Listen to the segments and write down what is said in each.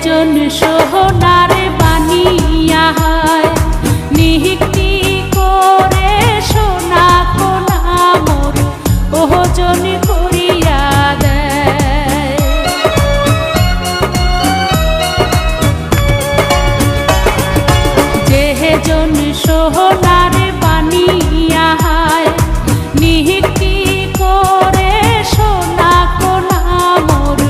জন সোহনার বানিয়া হয় নিহিতি করে সোনা কোনা মোর ওজন করিয়া দেয়। যেহে জন সোহনার বানিয়া হয় নিহিতি করে সোনা কোনা মোর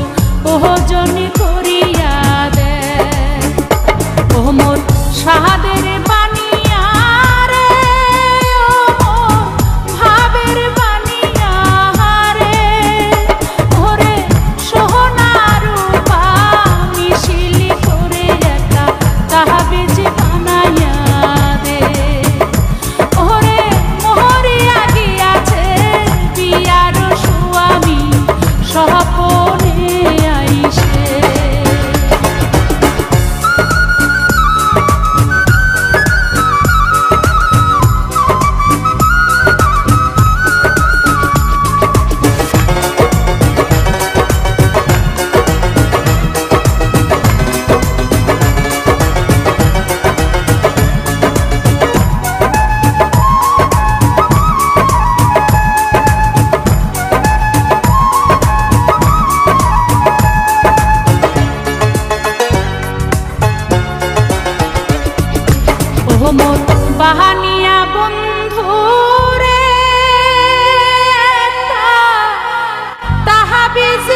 ওজন করিয়া দেয়। ও মোর সাহাদের বানিয়া রে, ও মোর ভাবের বানিয়া রে, ওরে সোহনা রূপা মিশিলি করে একা তাহাবিজ বানাইয়া দে। ওরে মোহরিয়া গিয়াছে বিয়ার স্বামী স্বপনে আইসে। মোর বাহানিয়া বন্ধু রে তাহাবিজ